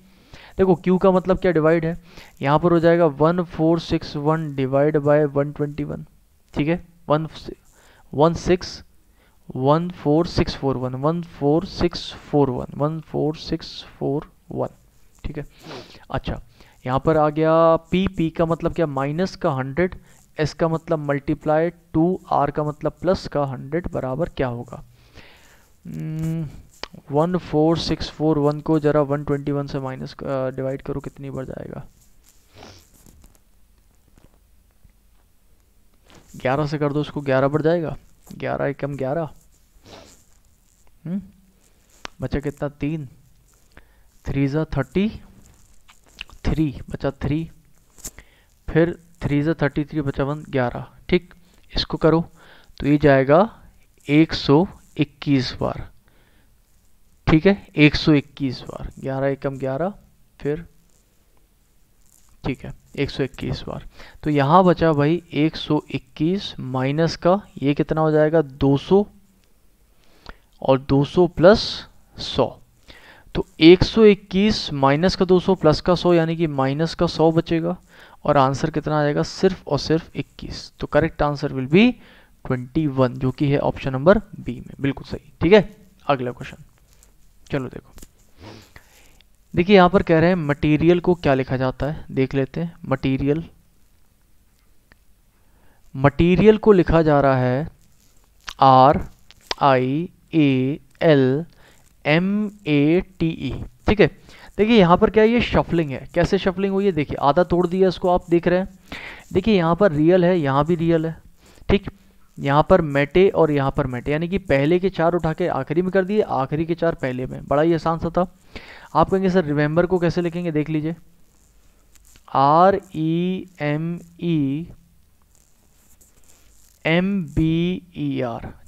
देखो Q का मतलब क्या, डिवाइड है, यहाँ पर हो जाएगा 1461 डिवाइड बाय 121। ठीक है, 14641 ठीक है। अच्छा यहाँ पर आ गया P का मतलब क्या, माइनस का 100, S का मतलब मल्टीप्लाई 2, R का मतलब प्लस का 100 बराबर क्या होगा। 14641 को जरा 121 से माइनस डिवाइड करो, कितनी बढ़ जाएगा, 11 से कर दो उसको, 11 बढ़ जाएगा, 11 एकम 11, बचा कितना, 3, 3 ज़ा 33 बचा 3, फिर 3 ज़ा 33 बचा 1, 11। ठीक, इसको करो तो ये जाएगा 121 बार। ठीक है, 121 बार, 11 एकम 11, फिर ठीक है 121 बार। तो यहाँ बचा भाई 121 माइनस का ये कितना हो जाएगा 200 और 200 प्लस 100, तो 121 माइनस का 200 प्लस का 100 यानी कि माइनस का 100 बचेगा और आंसर कितना आ जाएगा, सिर्फ और सिर्फ 21। तो करेक्ट आंसर विल बी 21 जो कि है ऑप्शन नंबर बी में, बिल्कुल सही। ठीक है, अगला क्वेश्चन चलो देखो, देखिए यहाँ पर कह रहे हैं मटेरियल को क्या लिखा जाता है, देख लेते हैं। मटेरियल को लिखा जा रहा है RIALMATE। ठीक है, देखिए यहाँ पर क्या है, ये शफलिंग है। कैसे शफलिंग हुई है, देखिए आधा तोड़ दिया इसको, आप देख रहे हैं। देखिए यहाँ पर रियल है, यहाँ भी रियल है। ठीक, यहाँ पर मेटे और यहाँ पर मेटे, यानी कि पहले के 4 उठा के आखिरी में कर दिए, आखिरी के 4 पहले में। बड़ा ही आसान सा था। आप कहेंगे सर रिमेंबर को कैसे लिखेंगे, देख लीजिए, REMEMBER,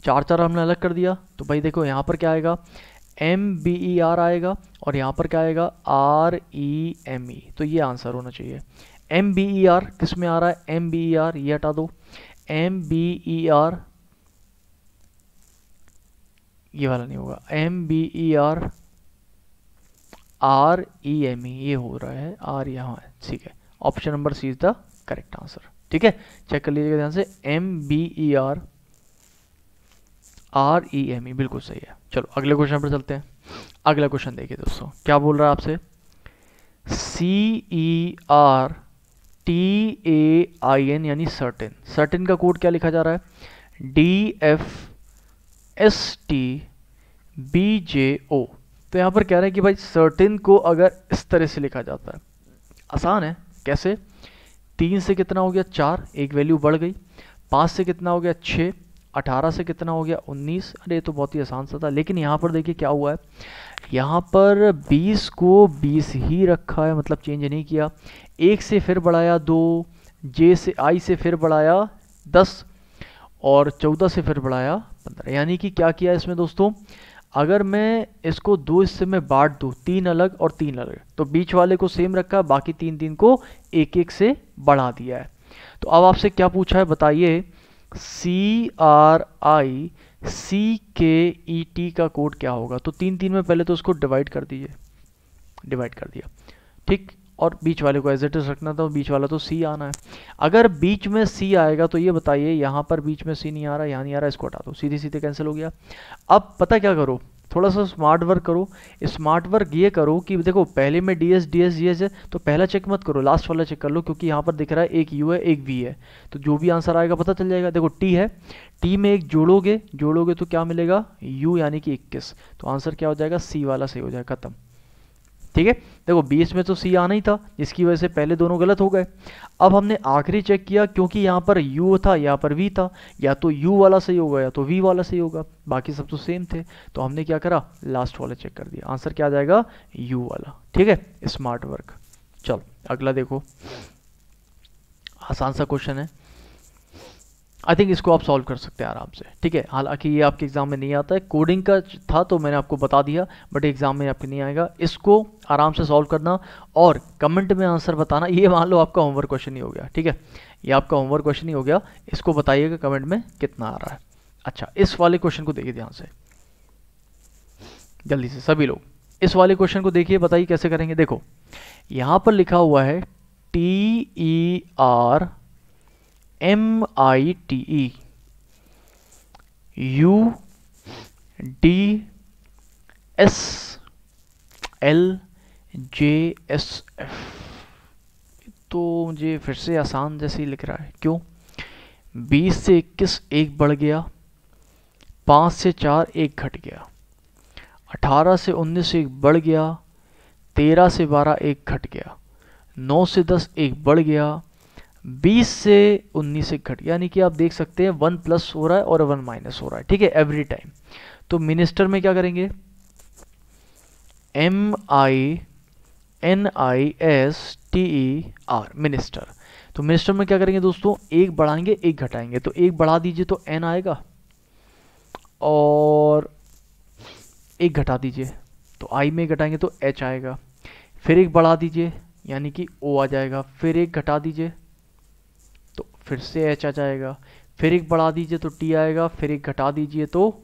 4 हमने अलग कर दिया। तो भाई देखो यहाँ पर क्या आएगा, MBER आएगा और यहाँ पर क्या आएगा REME। तो ये आंसर होना चाहिए। MBER किस में आ रहा है, MBER ये हटा दो, MBER ये वाला नहीं होगा, MBER REME ये हो रहा है, R यहाँ है। ठीक है, option number C is the correct answer. ठीक है, चेक कर लीजिएगा ध्यान से, MBER REME बिल्कुल सही है। चलो अगले क्वेश्चन पर चलते हैं। अगला क्वेश्चन देखिए दोस्तों, क्या बोल रहा है आपसे, CERTAIN यानी सर्टेन, सर्टेन का कोड क्या लिखा जा रहा है, DFSTBJO। तो यहाँ पर कह रहे हैं कि भाई सर्टेन को अगर इस तरह से लिखा जाता है, आसान है, कैसे, 3 से कितना हो गया 4, एक वैल्यू बढ़ गई। 5 से कितना हो गया 6, 18 से कितना हो गया 19। अरे ये तो बहुत ही आसान सा था, लेकिन यहाँ पर देखिए क्या हुआ है, यहाँ पर 20 को 20 ही रखा है, मतलब चेंज नहीं किया। 1 से फिर बढ़ाया 2, जे से आई से फिर बढ़ाया 10, और 14 से फिर बढ़ाया 15। यानी कि क्या किया इसमें दोस्तों, अगर मैं इसको 2 हिस्से में बांट दूँ, 3 अलग और 3 अलग, तो बीच वाले को सेम रखा, बाकी 3 को एक एक से बढ़ा दिया है। तो अब आपसे क्या पूछा है बताइए, CRICKET का कोड क्या होगा। तो 3 में पहले तो उसको डिवाइड कर दीजिए, डिवाइड कर दिया, ठीक। और बीच वाले को एज इट इज रखना था, बीच वाला तो C आना है। अगर बीच में C आएगा तो ये बताइए, यहाँ पर बीच में C नहीं आ रहा, यहाँ नहीं आ रहा, इसको हटा दो, सीधे सीधे कैंसिल हो गया। अब पता क्या करो, थोड़ा सा स्मार्ट वर्क करो। स्मार्ट वर्क ये करो कि देखो पहले में DS DS DS है, तो पहला चेक मत करो, लास्ट वाला चेक कर लो, क्योंकि यहाँ पर दिख रहा है एक U है एक V है, तो जो भी आंसर आएगा पता चल जाएगा। देखो T है, T में एक जोड़ोगे तो क्या मिलेगा U, यानी कि 21। तो आंसर क्या हो जाएगा, C वाला सही हो जाएगा, खत्म, ठीक है। देखो 20 में तो C आना ही था, जिसकी वजह से पहले दोनों गलत हो गए। अब हमने आखिरी चेक किया, क्योंकि यहाँ पर U था यहाँ पर V था, या तो U वाला सही होगा या तो V वाला सही होगा, बाकी सब तो सेम थे। तो हमने क्या करा, लास्ट वाला चेक कर दिया, आंसर क्या आ जाएगा, U वाला, ठीक है। Smart work. चलो अगला देखो, आसान सा क्वेश्चन है, आई थिंक इसको आप सॉल्व कर सकते हैं आराम से, ठीक है। हालांकि ये आपके एग्जाम में नहीं आता है, कोडिंग का था तो मैंने आपको बता दिया, बट एग्जाम में आपके नहीं आएगा। इसको आराम से सॉल्व करना और कमेंट में आंसर बताना। ये मान लो आपका होमवर्क क्वेश्चन ही हो गया, ठीक है, ये आपका होमवर्क क्वेश्चन ही हो गया। इसको बताइएगा कमेंट में कितना आ रहा है। अच्छा, इस वाले क्वेश्चन को देखिए ध्यान से, जल्दी से सभी लोग इस वाले क्वेश्चन को देखिए, बताइए कैसे करेंगे। देखो यहाँ पर लिखा हुआ है TERMITE UDSLJSF। तो मुझे फिर से आसान जैसे ही लिख रहा है, क्यों, 20 से 21 एक बढ़ गया, 5 से 4 एक घट गया, 18 से 19 एक बढ़ गया, 13 से 12 एक घट गया, 9 से 10 एक बढ़ गया, 20 से 19 एक घट, यानी कि आप देख सकते हैं 1 प्लस हो रहा है और 1 माइनस हो रहा है, ठीक है, एवरी टाइम। तो मिनिस्टर में क्या करेंगे, MINISTER, मिनिस्टर। तो मिनिस्टर में क्या करेंगे दोस्तों, एक बढ़ाएंगे एक घटाएंगे, तो एक बढ़ा दीजिए तो N आएगा, और एक घटा दीजिए तो I में घटाएंगे तो H आएगा, फिर एक बढ़ा दीजिए यानी कि O आ जाएगा, फिर एक घटा दीजिए तो फिर से H आ जाएगा, फिर एक बढ़ा दीजिए तो T आएगा, फिर एक घटा दीजिए तो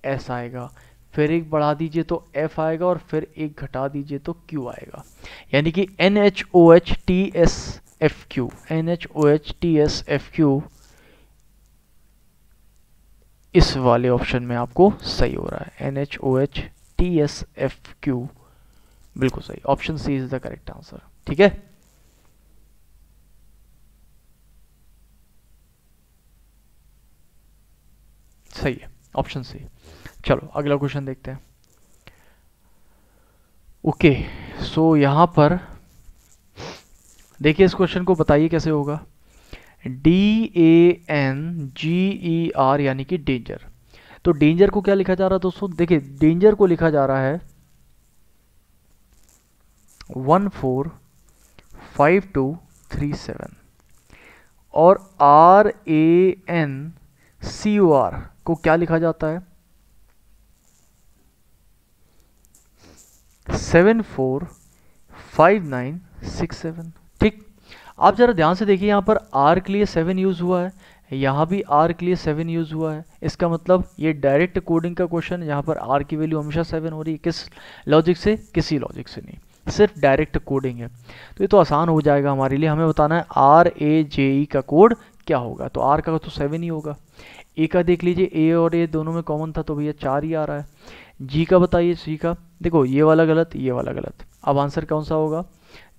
S आएगा, फिर एक बढ़ा दीजिए तो F आएगा, और फिर एक घटा दीजिए तो Q आएगा। यानी कि NHOHTSFQ, NHOHTSFQ इस वाले ऑप्शन में आपको सही हो रहा है, NHOHTSFQ बिल्कुल सही, option C is the correct answer, ठीक है। सही है, ऑप्शन सी। चलो अगला क्वेश्चन देखते हैं। ओके, सो यहां पर देखिए, इस क्वेश्चन को बताइए कैसे होगा। DANGER यानी कि डेंजर। तो डेंजर को क्या लिखा जा रहा है दोस्तों, देखिए डेंजर को लिखा जा रहा है 145237, और RANCOR को क्या लिखा जाता है 745967, ठीक। आप जरा ध्यान से देखिए, यहाँ पर R के लिए 7 यूज हुआ है, यहाँ भी R के लिए 7 यूज हुआ है। इसका मतलब ये डायरेक्ट कोडिंग का क्वेश्चन, यहाँ पर R की वैल्यू हमेशा 7 हो रही है। किस लॉजिक से, किसी लॉजिक से नहीं, सिर्फ डायरेक्ट कोडिंग है। तो ये तो आसान हो जाएगा हमारे लिए, हमें बताना है RAJE का कोड क्या होगा। तो R का तो 7 ही होगा। A का देख लीजिए, A और A दोनों में कॉमन था तो भैया 4 ही आ रहा है। G का बताइए, G का देखो ये वाला गलत, ये वाला गलत, अब आंसर कौन सा होगा।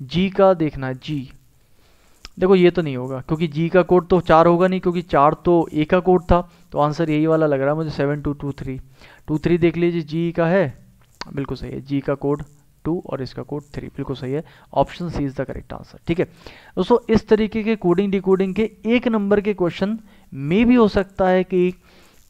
G का देखना है, G देखो ये तो नहीं होगा, क्योंकि G का कोड तो 4 होगा नहीं, क्योंकि 4 तो A का कोड था। तो आंसर यही वाला लग रहा है मुझे, 7223 देख लीजिए, G का है, बिल्कुल सही है, G का कोड 2 और इसका कोड 3। बिल्कुल सही है, option C is the correct answer. ठीक है दोस्तों, इस तरीके के कोडिंग डिकोडिंग के 1 नंबर के क्वेश्चन में भी हो सकता है कि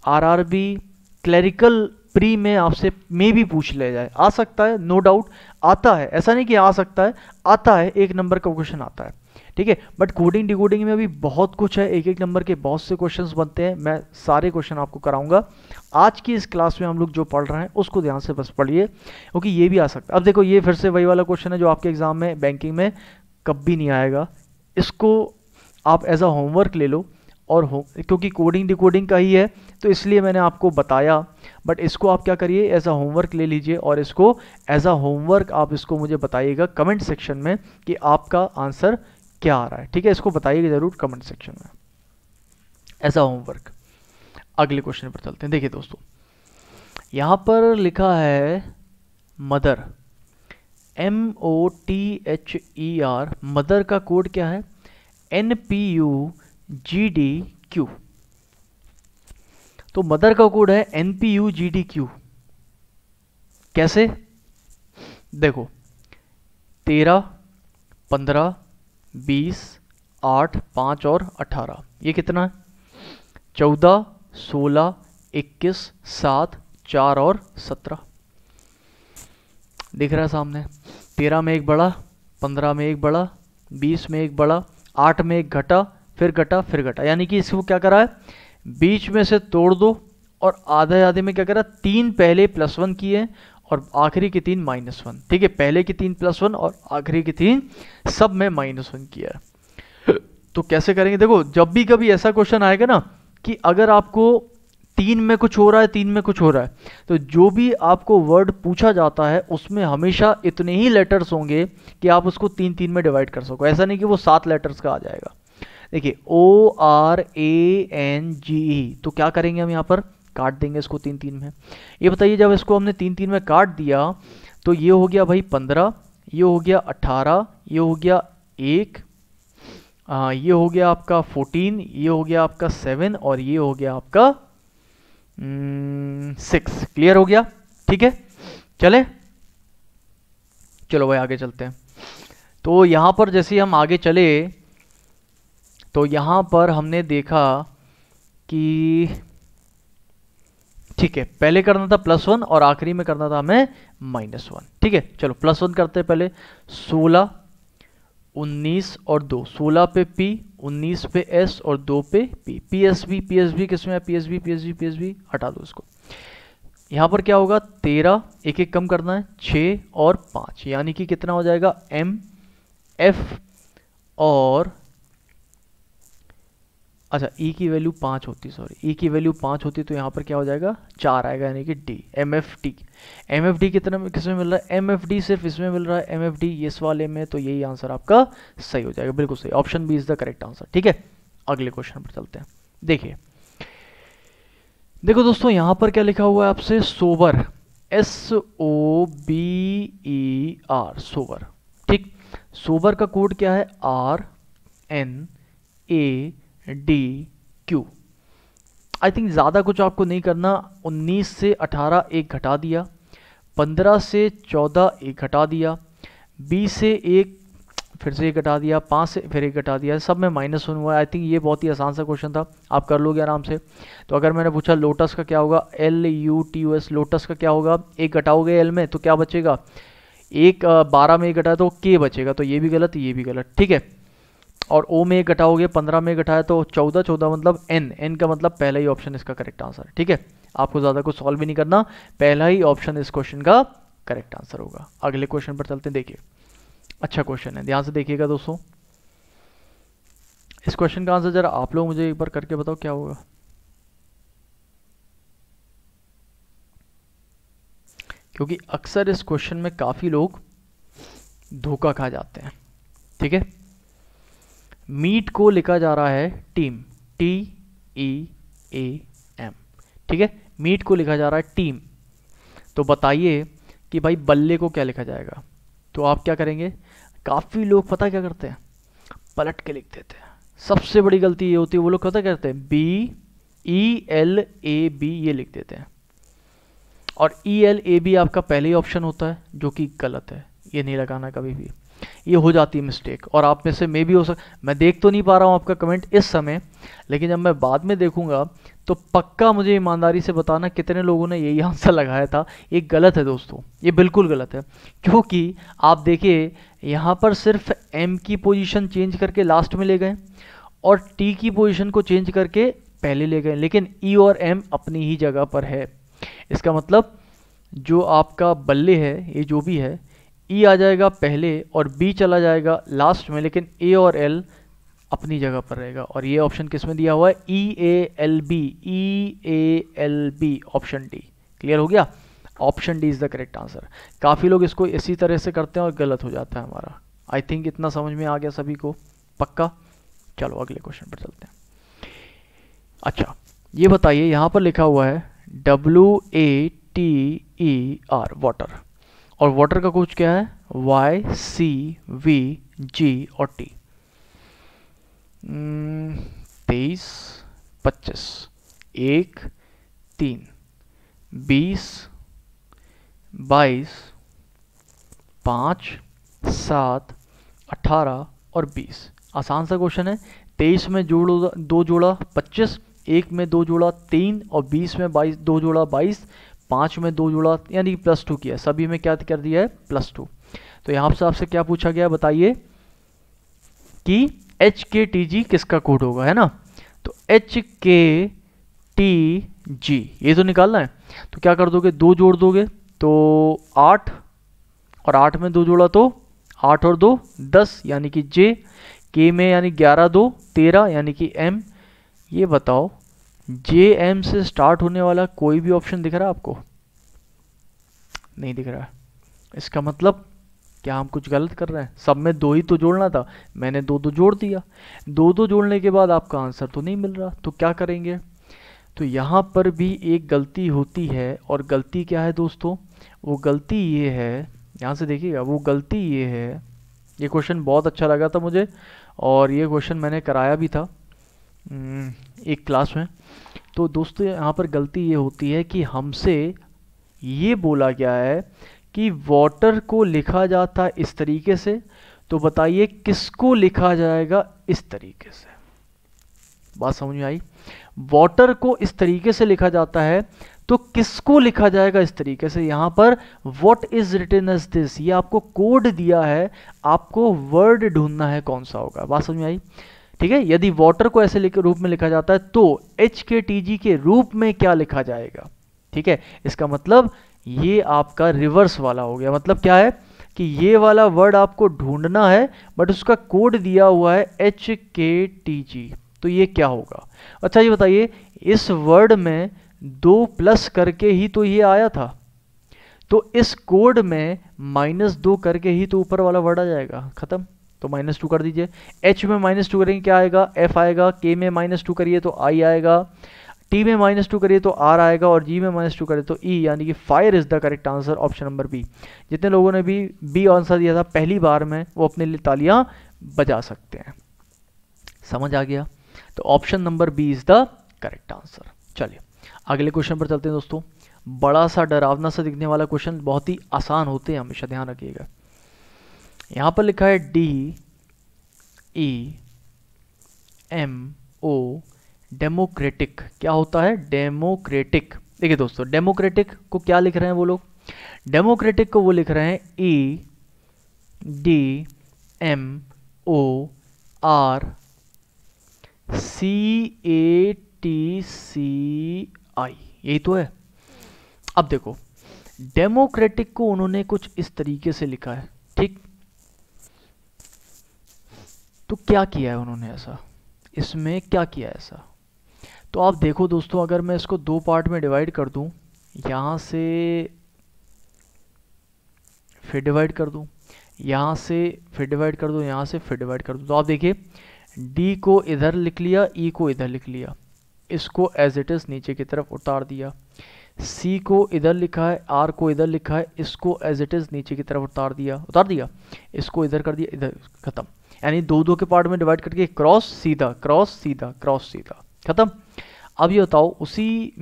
आरआरबी क्लरिकल प्री में आपसे मे भी पूछ ले जाए, आ सकता है, नो डाउट आता है, ऐसा नहीं कि आ सकता है, आता है, 1 नंबर का क्वेश्चन आता है। ठीक है, बट कोडिंग डिकोडिंग में अभी बहुत कुछ है, 1-1 नंबर के बहुत से क्वेश्चंस बनते हैं, मैं सारे क्वेश्चन आपको कराऊंगा। आज की इस क्लास में हम लोग जो पढ़ रहे हैं उसको ध्यान से बस पढ़िए, क्योंकि ये भी आ सकता है। अब देखो, ये फिर से वही वाला क्वेश्चन है जो आपके एग्जाम में बैंकिंग में कभी नहीं आएगा, इसको आप एज अ होमवर्क ले लो, और क्योंकि कोडिंग डिकोडिंग का ही है तो इसलिए मैंने आपको बताया, बट इसको आप क्या करिए, एज अ होमवर्क ले लीजिए, और इसको एज अ होमवर्क आप इसको मुझे बताइएगा कमेंट सेक्शन में कि आपका आंसर क्या आ रहा है। ठीक है, इसको बताइएगा जरूर कमेंट सेक्शन में एज अ होमवर्क। अगले क्वेश्चन पर चलते हैं। देखिए दोस्तों, यहां पर लिखा है मदर, MOTHER, मदर का कोड क्या है, NPUGDQ। तो मदर का कोड है NPUGDQ। कैसे, देखो 13, 15, 20, 8, 5 और 18, ये कितना है, 14, 16, 21, 7, 4 और 17 दिख रहा है सामने। 13 में एक बढ़ा, 15 में एक बढ़ा, 20 में एक बढ़ा, 8 में एक घटा, फिर घटा, फिर घटा, यानी कि इसको क्या करा है, बीच में से तोड़ दो, और आधे आधे में क्या करा, 3 पहले +1 किए और आखिरी के 3 -1। ठीक है, पहले के 3 +1 और आखिरी के 3 सब में -1 किया है। तो कैसे करेंगे, देखो जब भी कभी ऐसा क्वेश्चन आएगा ना कि अगर आपको 3 में कुछ हो रहा है, 3 में कुछ हो रहा है, तो जो भी आपको वर्ड पूछा जाता है उसमें हमेशा इतने ही लेटर्स होंगे कि आप उसको 3-3 में डिवाइड कर सको। ऐसा नहीं कि वो 7 लेटर्स का आ जाएगा। देखिए ORANGE, तो क्या करेंगे हम यहाँ पर, काट देंगे इसको 3-3 में। ये बताइए, जब इसको हमने 3-3 में काट दिया तो ये हो गया भाई 15, ये हो गया 18, ये हो गया 1, ये हो गया आपका 14, ये हो गया आपका 7 और ये हो गया आपका 6। क्लियर हो गया। ठीक है, चले, चलो भाई आगे चलते हैं। तो यहां पर जैसे ही हम आगे चले तो यहां पर हमने देखा कि ठीक है, पहले करना था +1 और आखिरी में करना था हमें -1। ठीक है, चलो +1 करते हैं पहले। 16, 19 और 2, 16 पे P, 19 पे S और 2 पे P। PSB किसमें है, PSB हटा दो इसको। यहां पर क्या होगा, 13, एक एक कम करना है, 6 और 5, यानी कि कितना हो जाएगा, MF और अच्छा E की वैल्यू 5 होती, सॉरी E की वैल्यू 5 होती तो यहाँ पर क्या हो जाएगा, 4 आएगा, यानी कि D। MFD कितना किसमें मिल रहा है, MFD सिर्फ इसमें मिल रहा है, MFD इस वाले में, तो यही आंसर आपका सही हो जाएगा। बिल्कुल सही, option B is the correct answer. ठीक है, अगले क्वेश्चन पर चलते हैं। देखिए देखो दोस्तों, यहाँ पर क्या लिखा हुआ है आपसे, सोबर, SOBER, सोबर। ठीक, सोबर का कोड क्या है, RNADQ। आई थिंक ज़्यादा कुछ आपको नहीं करना। 19 से 18 एक घटा दिया, 15 से 14 एक घटा दिया, 20 से एक फिर से एक घटा दिया, 5 से फिर एक घटा दिया, सब में -1 हुआ है। आई थिंक ये बहुत ही आसान सा क्वेश्चन था, आप कर लोगे आराम से। तो अगर मैंने पूछा लोटस का क्या होगा, LUTUS, लोटस का क्या होगा, एक घटाओगे L में तो क्या बचेगा, एक 12 में एक घटाया तो K बचेगा, तो ये भी गलत, ये भी गलत। ठीक है, और O में एक घटाओगे, 15 में घटाया तो 14 मतलब N का मतलब पहला ही ऑप्शन इसका करेक्ट आंसर है। ठीक है, आपको ज़्यादा कुछ सॉल्व भी नहीं करना, पहला ही ऑप्शन इस क्वेश्चन का करेक्ट आंसर होगा। अगले क्वेश्चन पर चलते हैं। देखिए अच्छा क्वेश्चन है, ध्यान से देखिएगा दोस्तों। इस क्वेश्चन का आंसर जरा आप लोग मुझे एक बार करके बताओ क्या होगा। क्योंकि अक्सर इस क्वेश्चन में काफी लोग धोखा खा जाते हैं। ठीक है, मीट को लिखा जा रहा है टीम, TEAM। ठीक है, मीट को लिखा जा रहा है टीम। तो बताइए कि भाई बल्ले को क्या लिखा जाएगा। तो आप क्या करेंगे, काफी लोग पता क्या करते हैं, पलट के लिख देते हैं। सबसे बड़ी गलती ये होती है, वो लोग पता क्या करते हैं, BELAB ये लिख देते हैं, और ELAB आपका पहले ही ऑप्शन होता है जो कि गलत है। ये नहीं लगाना कभी भी, ये हो जाती है मिस्टेक। और आप में से मे भी मैं देख तो नहीं पा रहा हूँ आपका कमेंट इस समय, लेकिन जब मैं बाद में देखूंगा तो पक्का मुझे ईमानदारी से बताना कितने लोगों ने यही आंसर लगाया था। ये गलत है दोस्तों, ये बिल्कुल गलत है, क्योंकि आप देखिए यहाँ पर सिर्फ एम की पोजीशन चेंज करके लास्ट में ले गए और टी की पोजीशन को चेंज करके पहले ले गए, लेकिन ई और एम अपनी ही जगह पर है। इसका मतलब जो आपका बल्ले है, ये जो भी है, ई आ जाएगा पहले और बी चला जाएगा लास्ट में, लेकिन ए और एल अपनी जगह पर रहेगा। और ये ऑप्शन किस में दिया हुआ है? E A L B, E A L B, option D. Clear हो गया? Option D is the correct answer. काफ़ी लोग इसको इसी तरह से करते हैं और गलत हो जाता है हमारा। आई थिंक इतना समझ में आ गया सभी को, पक्का? चलो अगले क्वेश्चन पर चलते हैं। अच्छा, ये बताइए, यहाँ पर लिखा हुआ है WATER, वाटर, और वाटर का कुछ क्या है? YCVG और T। 23, 25, 1, 3, 20, 22, 5, 7, 18 और 20। आसान सा क्वेश्चन है। 23 में जोड़ो 2 जोड़ा 25, 1 में 2 जोड़ा 3 और 20 में 2 जोड़ा 22, 5 में 2 जोड़ा यानी +2 किया, सभी में क्या कर दिया है? +2। तो यहाँ से आपसे क्या पूछा गया बताइए कि HKTG किसका कोड होगा, है ना? तो HKTG ये तो निकालना है। तो क्या कर दोगे? 2 जोड़ दोगे तो 8, और 8 में 2 जोड़ा तो 8 और 2 10 यानी कि J, K में यानी 11 2 13 यानी कि M। ये बताओ JM से स्टार्ट होने वाला कोई भी ऑप्शन दिख रहा है आपको? नहीं दिख रहा है। इसका मतलब क्या हम कुछ गलत कर रहे हैं? सब में 2 ही तो जोड़ना था, मैंने 2 जोड़ दिया। 2 जोड़ने के बाद आपका आंसर तो नहीं मिल रहा, तो क्या करेंगे? तो यहाँ पर भी एक गलती होती है, और गलती क्या है दोस्तों? वो गलती ये है, यहाँ से देखिएगा, वो गलती ये है। ये क्वेश्चन बहुत अच्छा लगा था मुझे, और ये क्वेश्चन मैंने कराया भी था एक क्लास में। तो दोस्तों यहाँ पर गलती ये होती है कि हमसे ये बोला गया है कि वाटर को लिखा जाता है इस तरीके से, तो बताइए किसको लिखा जाएगा इस तरीके से? बात समझ में आई? वाटर को इस तरीके से लिखा जाता है, तो किसको लिखा जाएगा इस तरीके से? यहाँ पर what is written as this, ये आपको कोड दिया है, आपको वर्ड ढूंढना है कौन सा होगा। बात समझ में आई? ठीक है, यदि वाटर को ऐसे रूप में लिखा जाता है तो HKTG के रूप में क्या लिखा जाएगा? ठीक है, इसका मतलब ये आपका रिवर्स वाला हो गया। मतलब क्या है कि ये वाला वर्ड आपको ढूंढना है, बट उसका कोड दिया हुआ है HKTG, तो ये क्या होगा? अच्छा ये बताइए, इस वर्ड में 2 प्लस करके ही तो ये आया था, तो इस कोड में -2 करके ही तो ऊपर वाला वर्ड आ जाएगा। खत्म। तो -2 कर दीजिए। H में -2 करेंगे क्या आएगा? F आएगा। K में -2 करिए तो I आएगा। T में -2 करिए तो R आएगा, और G में -2 करिए तो E, यानी कि fire is the correct answer, option number B. जितने लोगों ने भी बी आंसर दिया था पहली बार में, वो अपने लिए तालियां बजा सकते हैं। समझ आ गया? तो option number B is the correct answer. चलिए अगले क्वेश्चन पर चलते हैं दोस्तों। बड़ा सा डरावना सा दिखने वाला क्वेश्चन, बहुत ही आसान होते हैं, हमेशा ध्यान रखिएगा। यहाँ पर लिखा है DEMO, डेमोक्रेटिक। क्या होता है? डेमोक्रेटिक। देखिए दोस्तों, डेमोक्रेटिक को क्या लिख रहे हैं वो लोग? डेमोक्रेटिक को वो लिख रहे हैं EDMOCRATCI, यही तो है। अब देखो, डेमोक्रेटिक को उन्होंने कुछ इस तरीके से लिखा है, ठीक? तो क्या किया है उन्होंने ऐसा? इसमें क्या किया है ऐसा? तो आप देखो दोस्तों, अगर मैं इसको 2 पार्ट में डिवाइड कर दूं, यहाँ से फिर डिवाइड कर दूं, यहाँ से फिर डिवाइड कर दूं, यहाँ से फिर डिवाइड कर दूं, तो आप देखिए D को इधर लिख लिया, E को इधर लिख लिया, इसको एज इट इज नीचे की तरफ उतार दिया। C को इधर लिखा है, R को इधर लिखा है, इसको एज इट इज नीचे की तरफ उतार दिया, इसको इधर कर दिया, इधर, खत्म। यानी 2 के पार्ट में डिवाइड करके क्रॉस सीधा क्रॉस सीधा क्रॉस सीधा, खत्म। अब ये बताओ उसी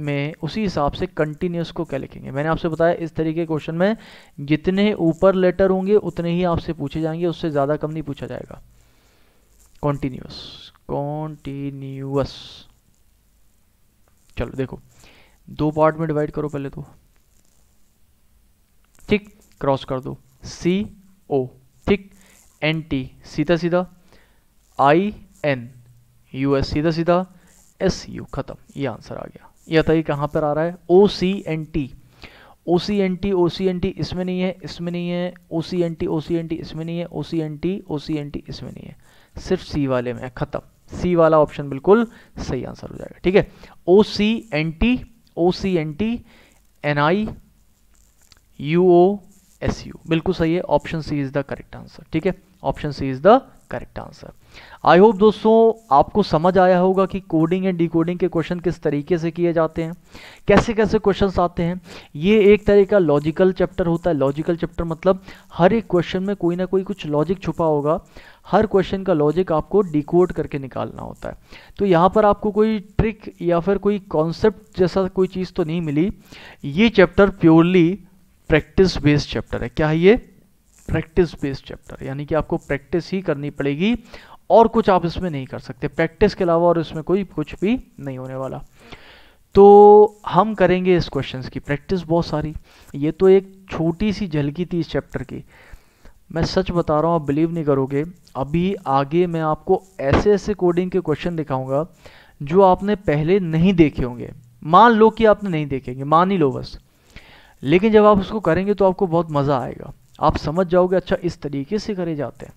हिसाब से कंटिन्यूस को क्या लिखेंगे। मैंने आपसे बताया इस तरीके के क्वेश्चन में जितने ऊपर लेटर होंगे उतने ही आपसे पूछे जाएंगे, उससे ज़्यादा कम नहीं पूछा जाएगा। कॉन्टिन्यूस, चलो देखो, 2 पार्ट में डिवाइड करो पहले तो, ठीक, क्रॉस कर दो, CO, ठीक, NT सीधा सीधा, INUS सीधा सीधा, SU खत्म। ये आंसर आ गया। ये बताइए कहाँ पर आ रहा है, OCNT इसमें नहीं है, इसमें नहीं है, OCNT इसमें नहीं है, OCNT इसमें नहीं है, सिर्फ C वाले में है, खत्म। C वाला ऑप्शन बिल्कुल सही आंसर हो जाएगा, ठीक है। OCNT NIUOSU बिल्कुल सही है, option C is the correct answer, ठीक है, option C is the correct answer. I hope दोस्तों आपको समझ आया होगा कि कोडिंग एंड डिकोडिंग के क्वेश्चन किस तरीके से किए जाते हैं, कैसे कैसे क्वेश्चंस आते हैं। ये एक तरह का लॉजिकल चैप्टर होता है। लॉजिकल चैप्टर मतलब हर एक क्वेश्चन में कोई ना कोई कुछ लॉजिक छुपा होगा, हर क्वेश्चन का लॉजिक आपको डिकोड करके निकालना होता है। तो यहाँ पर आपको कोई ट्रिक या फिर कोई कॉन्सेप्ट जैसा कोई चीज़ तो नहीं मिली। ये chapter purely practice based chapter है। क्या है ये, प्रैक्टिस बेस्ड चैप्टर, यानी कि आपको प्रैक्टिस ही करनी पड़ेगी और कुछ आप इसमें नहीं कर सकते। प्रैक्टिस के अलावा और इसमें कोई कुछ भी नहीं होने वाला। तो हम करेंगे इस क्वेश्चंस की प्रैक्टिस बहुत सारी। ये तो एक छोटी सी झलकी थी इस चैप्टर की। मैं सच बता रहा हूँ, आप बिलीव नहीं करोगे, अभी आगे मैं आपको ऐसे ऐसे कोडिंग के क्वेश्चन दिखाऊंगा जो आपने पहले नहीं देखे होंगे। मान लो कि आपने नहीं देखेंगे, मान ही लो बस, लेकिन जब आप उसको करेंगे तो आपको बहुत मज़ा आएगा। आप समझ जाओगे अच्छा इस तरीके से करे जाते हैं।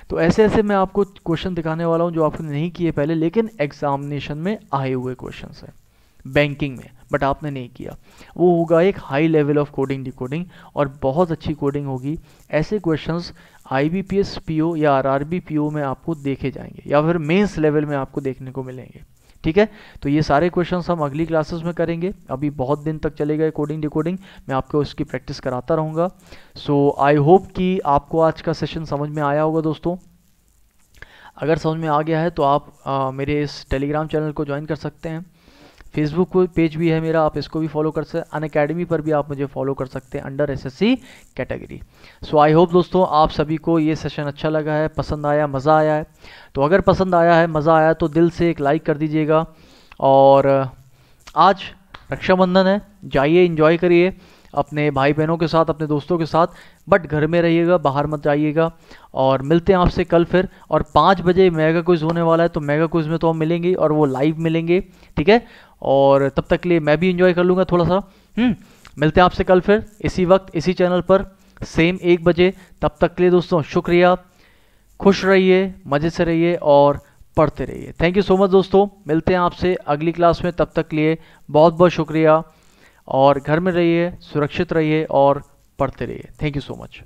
तो ऐसे ऐसे मैं आपको क्वेश्चन दिखाने वाला हूँ जो आपने नहीं किए पहले, लेकिन एग्जामिनेशन में आए हुए क्वेश्चंस हैं बैंकिंग में, बट आपने नहीं किया। वो होगा एक high level of coding decoding, और बहुत अच्छी कोडिंग होगी। ऐसे क्वेश्चंस IBPS PO या RRB PO में आपको देखे जाएंगे, या फिर मेंस लेवल में आपको देखने को मिलेंगे, ठीक है। तो ये सारे क्वेश्चंस हम अगली क्लासेस में करेंगे। अभी बहुत दिन तक चलेगा कोडिंग डिकोडिंग, मैं आपको इसकी प्रैक्टिस कराता रहूँगा। सो आई होप कि आपको आज का सेशन समझ में आया होगा दोस्तों। अगर समझ में आ गया है तो आप मेरे इस टेलीग्राम चैनल को ज्वाइन कर सकते हैं। फेसबुक पेज भी है मेरा, आप इसको भी फॉलो कर सकते हैं। अनअकैडमी पर भी आप मुझे फॉलो कर सकते हैं under SSC category. So I hope दोस्तों आप सभी को ये सेशन अच्छा लगा है, पसंद आया, मज़ा आया है। तो अगर पसंद आया है, मज़ा आया तो दिल से एक लाइक कर दीजिएगा। और आज रक्षाबंधन है, जाइए एंजॉय करिए अपने भाई बहनों के साथ, अपने दोस्तों के साथ, बट घर में रहिएगा, बाहर मत जाइएगा। और मिलते हैं आपसे कल फिर। और 5 बजे मेगा क्विज होने वाला है, तो मेगा क्विज में तो हम मिलेंगे और वो लाइव मिलेंगे, ठीक है। और तब तक के लिए मैं भी एंजॉय कर लूँगा थोड़ा सा। मिलते हैं आपसे कल फिर इसी वक्त, इसी चैनल पर, सेम 1 बजे। तब तक के लिए दोस्तों शुक्रिया, खुश रहिए, मज़े से रहिए और पढ़ते रहिए। थैंक यू सो मच दोस्तों, मिलते हैं आपसे अगली क्लास में। तब तक के लिए बहुत बहुत शुक्रिया, और घर में रहिए, सुरक्षित रहिए और पढ़ते रहिए। Thank you so much.